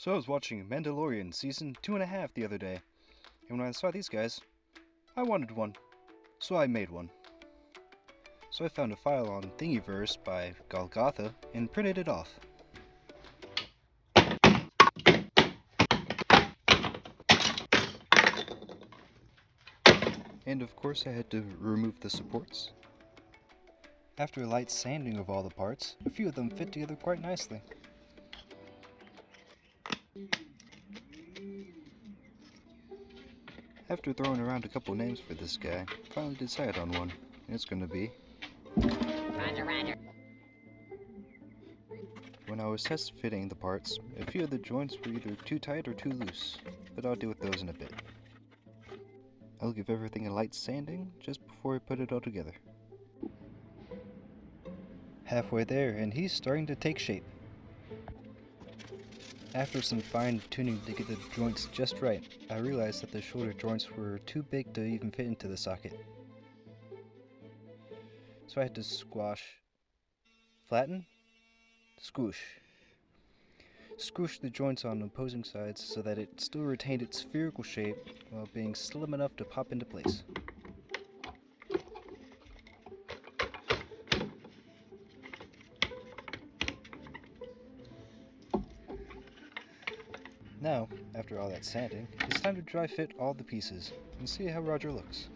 So I was watching Mandalorian Season 2.5 the other day, and when I saw these guys, I wanted one, so I made one. So I found a file on Thingiverse by Golgotha and printed it off. And of course I had to remove the supports. After a light sanding of all the parts, a few of them fit together quite nicely. After throwing around a couple names for this guy, I finally decided on one, and it's gonna be Roger. When I was test fitting the parts, a few of the joints were either too tight or too loose, but I'll deal with those in a bit. I'll give everything a light sanding just before I put it all together. Halfway there, and he's starting to take shape. After some fine tuning to get the joints just right, I realized that the shoulder joints were too big to even fit into the socket. So I had to flatten, squish the joints on opposing sides so that it still retained its spherical shape while being slim enough to pop into place. Now, after all that sanding, it's time to dry fit all the pieces and see how Roger looks.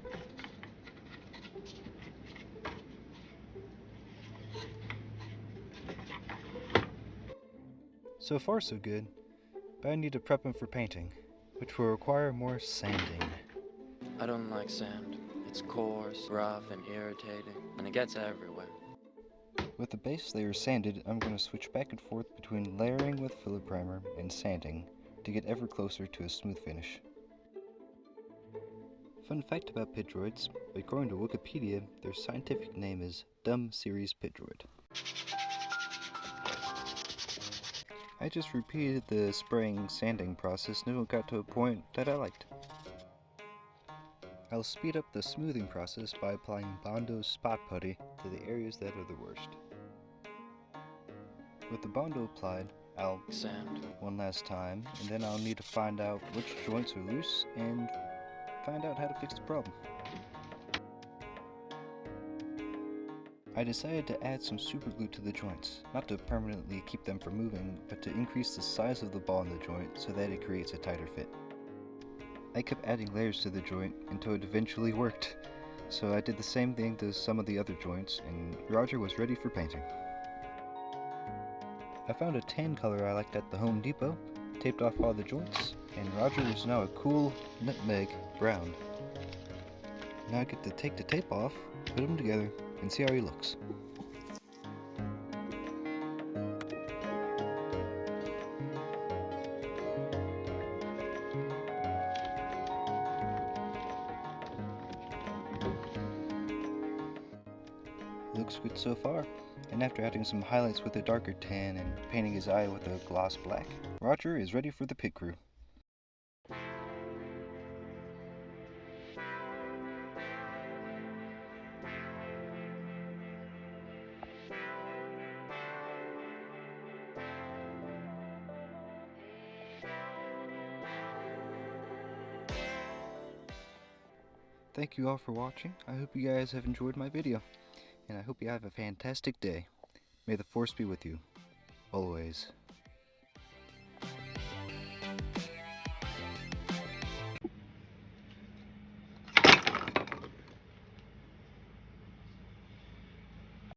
So far so good, but I need to prep him for painting, which will require more sanding. I don't like sand. It's coarse, rough, and irritating, and it gets everywhere. With the base layer sanded, I'm going to switch back and forth between layering with filler primer and sanding to get ever closer to a smooth finish. Fun fact about Pit Droids, according to Wikipedia, their scientific name is Dumb Series Pit Droid. I just repeated the spraying sanding process until it got to a point that I liked. I'll speed up the smoothing process by applying Bondo's spot putty to the areas that are the worst. With the Bondo applied, I'll Sand. one last time, and then I'll need to find out which joints are loose and find out how to fix the problem. I decided to add some super glue to the joints, not to permanently keep them from moving, but to increase the size of the ball in the joint so that it creates a tighter fit. I kept adding layers to the joint until it eventually worked, so I did the same thing to some of the other joints, and Roger was ready for painting. I found a tan color I liked at the Home Depot, taped off all the joints, and Roger is now a cool nutmeg brown. Now I get to take the tape off, put them together, and see how he looks. Looks good so far, and after adding some highlights with a darker tan and painting his eye with a gloss black, Roger is ready for the pit crew. Thank you all for watching. I hope you guys have enjoyed my video, and I hope you have a fantastic day. May the Force be with you, always.